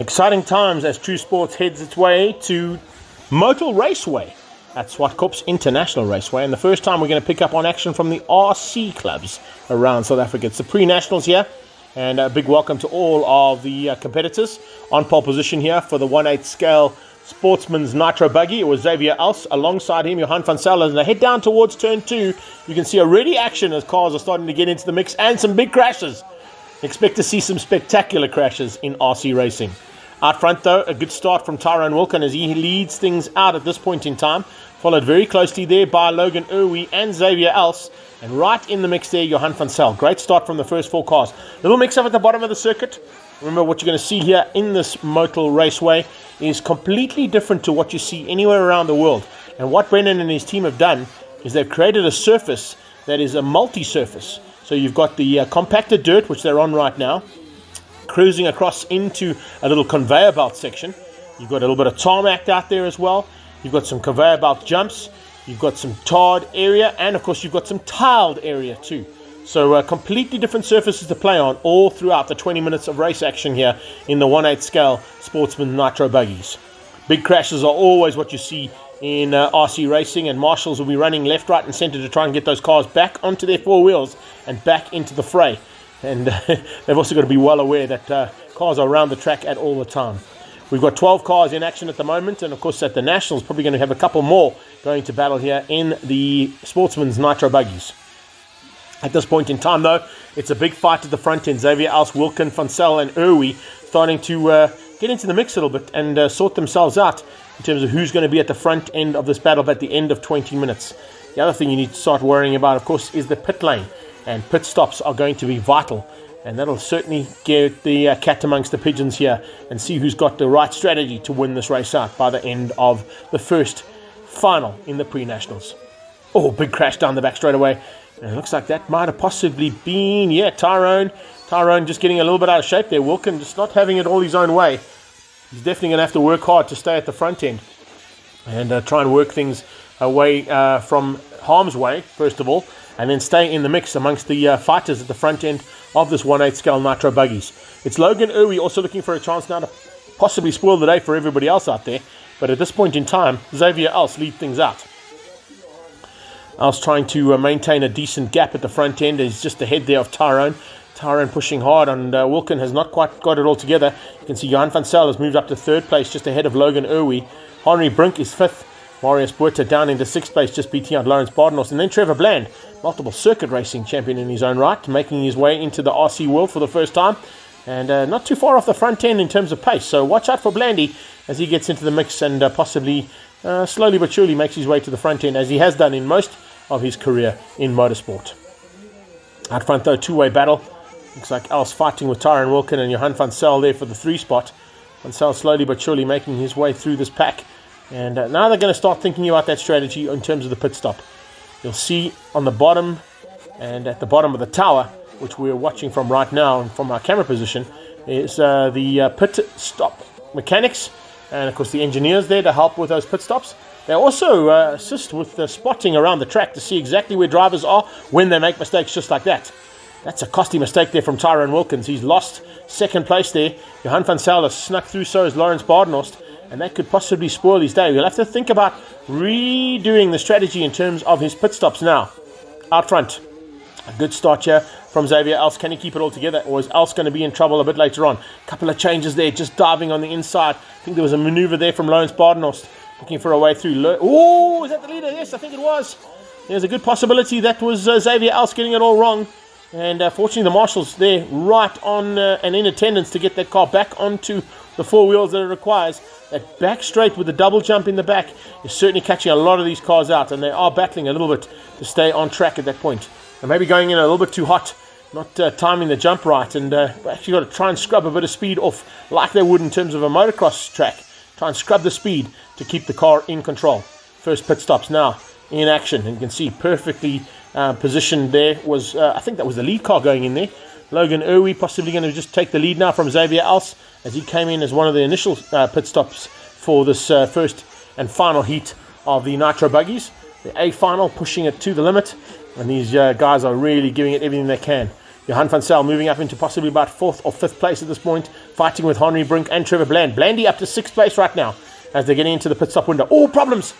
Exciting times as True Sports heads its way to Motul Raceway at Zwartkops International Raceway. And the first time we're going to pick up on action from the RC clubs around South Africa. It's the pre-nationals here. And a big welcome to all of the competitors on pole position here for the 1/8 scale Sportsman's Nitro Buggy. It was Xavier Els. Alongside him, Johan van Salle. As they head down towards turn 2, you can see already action as cars are starting to get into the mix and some big crashes. Expect to see some spectacular crashes in RC racing. Out front, though, a good start from Tyrone Wilken as he leads things out at this point in time. Followed very closely there by Logan Irwi and Xavier Els. And right in the mix there, Johan van Salle. Great start from the first 4 cars. Little mix-up at the bottom of the circuit. Remember, what you're going to see here in this Motul Raceway is completely different to what you see anywhere around the world. And what Brendan and his team have done is they've created a surface that is a multi-surface. So you've got the compacted dirt, which they're on right now, cruising across into a little conveyor belt section. You've got a little bit of tarmac out there as well. You've got some conveyor belt jumps. You've got some tarred area. And, of course, you've got some tiled area too. So completely different surfaces to play on all throughout the 20 minutes of race action here in the 1/8 scale Sportsman Nitro Buggies. Big crashes are always what you see in RC racing, and marshals will be running left, right and centre to try and get those cars back onto their 4 wheels and back into the fray. And they've also got to be well aware that cars are around the track at all the time. We've got 12 cars in action at the moment, and of course at the Nationals probably going to have a couple more going to battle here in the Sportsman's Nitro Buggies. At this point in time, though, it's a big fight at the front end. Xavier Els, Wilken, van Salle and Irwi starting to get into the mix a little bit and sort themselves out in terms of who's going to be at the front end of this battle at the end of 20 minutes. The other thing you need to start worrying about, of course, is the pit lane. And pit stops are going to be vital. And that'll certainly get the cat amongst the pigeons here and see who's got the right strategy to win this race out by the end of the first final in the pre-nationals. Oh, big crash down the back straight away. And it looks like that might have possibly been, Tyrone. Tyrone just getting a little bit out of shape there. Wilken just not having it all his own way. He's definitely going to have to work hard to stay at the front end and try and work things away from harm's way, first of all, and then stay in the mix amongst the fighters at the front end of this 1/8 scale Nitro Buggies. It's Logan Irwi also looking for a chance now to possibly spoil the day for everybody else out there, but at this point in time, Xavier Els lead things out. Els trying to maintain a decent gap at the front end. He's just ahead there of Tyrone. Tyrone pushing hard, and Wilken has not quite got it all together. You can see Johan van Salle has moved up to 3rd place, just ahead of Logan Irwi. Henry Brink is 5th. Marius Buerta down into 6th place, just beating out Lawrence Bardenos. And then Trevor Bland, multiple circuit racing champion in his own right, making his way into the RC world for the first time. And not too far off the front end in terms of pace. So watch out for Blandy as he gets into the mix and possibly slowly but surely makes his way to the front end, as he has done in most of his career in motorsport. Out front, though, 2-way battle. Looks like Els fighting with Tyrone Wilken and Johan van Salle there for the 3 spot. Van Salle slowly but surely making his way through this pack. And now they're going to start thinking about that strategy in terms of the pit stop. You'll see on the bottom and at the bottom of the tower, which we're watching from right now and from our camera position, is the pit stop mechanics and, of course, the engineers there to help with those pit stops. They also assist with the spotting around the track to see exactly where drivers are when they make mistakes just like that. That's a costly mistake there from Tyrone Wilkins. He's lost 2nd place there. Johan van Salle has snuck through, so is Lawrence Bardenos. And that could possibly spoil his day. We'll have to think about redoing the strategy in terms of his pit stops now. Out front, a good start here from Xavier Els. Can he keep it all together, or is Els going to be in trouble a bit later on? A couple of changes there, just diving on the inside. I think there was a maneuver there from Lawrence Bardenos, looking for a way through. Oh, is that the leader? Yes, I think it was. There's a good possibility that was Xavier Els getting it all wrong. And fortunately, the marshals there right on and in attendance to get that car back onto the 4 wheels that it requires. That back straight with the double jump in the back is certainly catching a lot of these cars out, and they are battling a little bit to stay on track at that point. And maybe going in a little bit too hot, not timing the jump right, and actually got to try and scrub a bit of speed off like they would in terms of a motocross track. Try and scrub the speed to keep the car in control. First pit stops now in action, and you can see perfectly positioned there was, I think that was the lead car going in there. Logan Irwi possibly going to just take the lead now from Xavier Els as he came in as one of the initial pit stops for this first and final heat of the Nitro Buggies. The A final pushing it to the limit, and these guys are really giving it everything they can. Johan van Zyl moving up into possibly about 4th or 5th place at this point, fighting with Henry Brink and Trevor Bland. Blandy up to 6th place right now as they're getting into the pit stop window. Oh, problems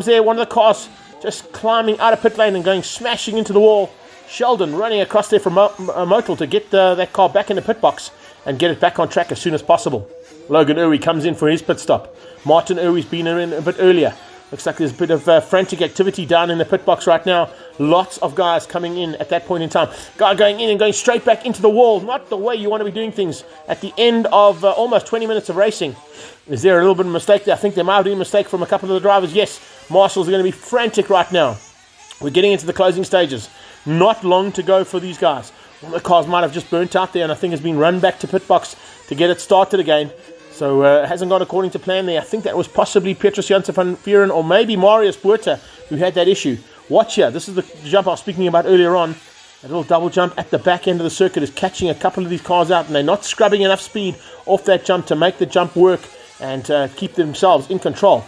there. One of the cars just climbing out of pit lane and going smashing into the wall. Sheldon running across there from Motul to get that car back in the pit box and get it back on track as soon as possible. Logan Irwin comes in for his pit stop. Martin Irwin's been in a bit earlier. Looks like there's a bit of frantic activity down in the pit box right now. Lots of guys coming in at that point in time. Guy going in and going straight back into the wall. Not the way you want to be doing things at the end of almost 20 minutes of racing. Is there a little bit of a mistake there? I think there might have been a mistake from a couple of the drivers. Yes, marshals are going to be frantic right now. We're getting into the closing stages. Not long to go for these guys. One of the cars might have just burnt out there and I think has been run back to pit box to get it started again. So it hasn't gone according to plan there. I think that was possibly Petrus Janssen van Vuren or maybe Marius Buerta who had that issue. Watch here. This is the jump I was speaking about earlier on. A little double jump at the back end of the circuit is catching a couple of these cars out and they're not scrubbing enough speed off that jump to make the jump work and keep themselves in control.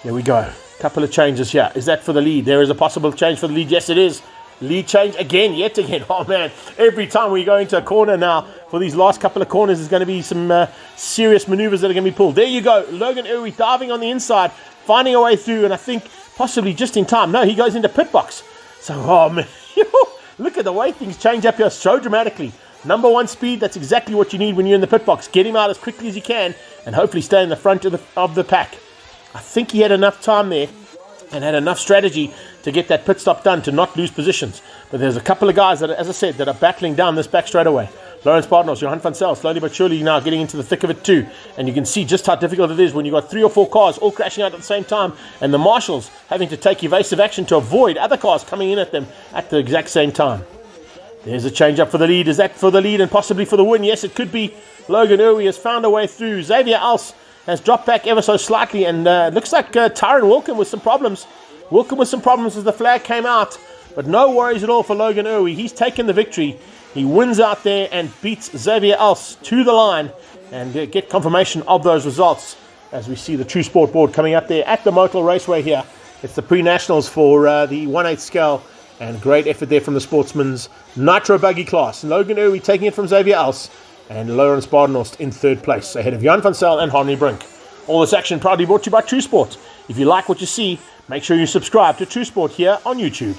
There we go. Couple of changes here. Is that for the lead? There is a possible change for the lead. Yes, it is. Lead change yet again. Oh man, every time we go into a corner now, for these last couple of corners, there's going to be some serious maneuvers that are going to be pulled. There you go. Logan Irwin diving on the inside, finding a way through, and I think possibly just in time. No, he goes into pit box. So, oh man, look at the way things change up here so dramatically. Number 1 speed, that's exactly what you need when you're in the pit box. Get him out as quickly as you can and hopefully stay in the front of the pack. I think he had enough time there and had enough strategy to get that pit stop done to not lose positions. But there's a couple of guys that, as I said, that are battling down this back straight away. Lawrence Partners, Johan van Zyl, slowly but surely now getting into the thick of it too. And you can see just how difficult it is when you've got 3 or 4 cars all crashing out at the same time and the marshals having to take evasive action to avoid other cars coming in at them at the exact same time. There's a change up for the lead. Is that for the lead and possibly for the win? Yes, it could be. Logan Irwin has found a way through. Xavier Als has dropped back ever so slightly and looks like Tyron Wilkin with some problems. Wilkin with some problems as the flag came out. But no worries at all for Logan Irwin. He's taken the victory. He wins out there and beats Xavier Als to the line and get confirmation of those results as we see the True Sport board coming up there at the Motul Raceway here. It's the pre-nationals for the 1/8 scale and great effort there from the Sportsman's Nitro Buggy class. Logan Irwin taking it from Xavier Als and Lawrence Badenhorst in 3rd place ahead of Jan van Zyl and Henry Brink. All this action proudly brought to you by True Sport. If you like what you see, make sure you subscribe to True Sport here on YouTube.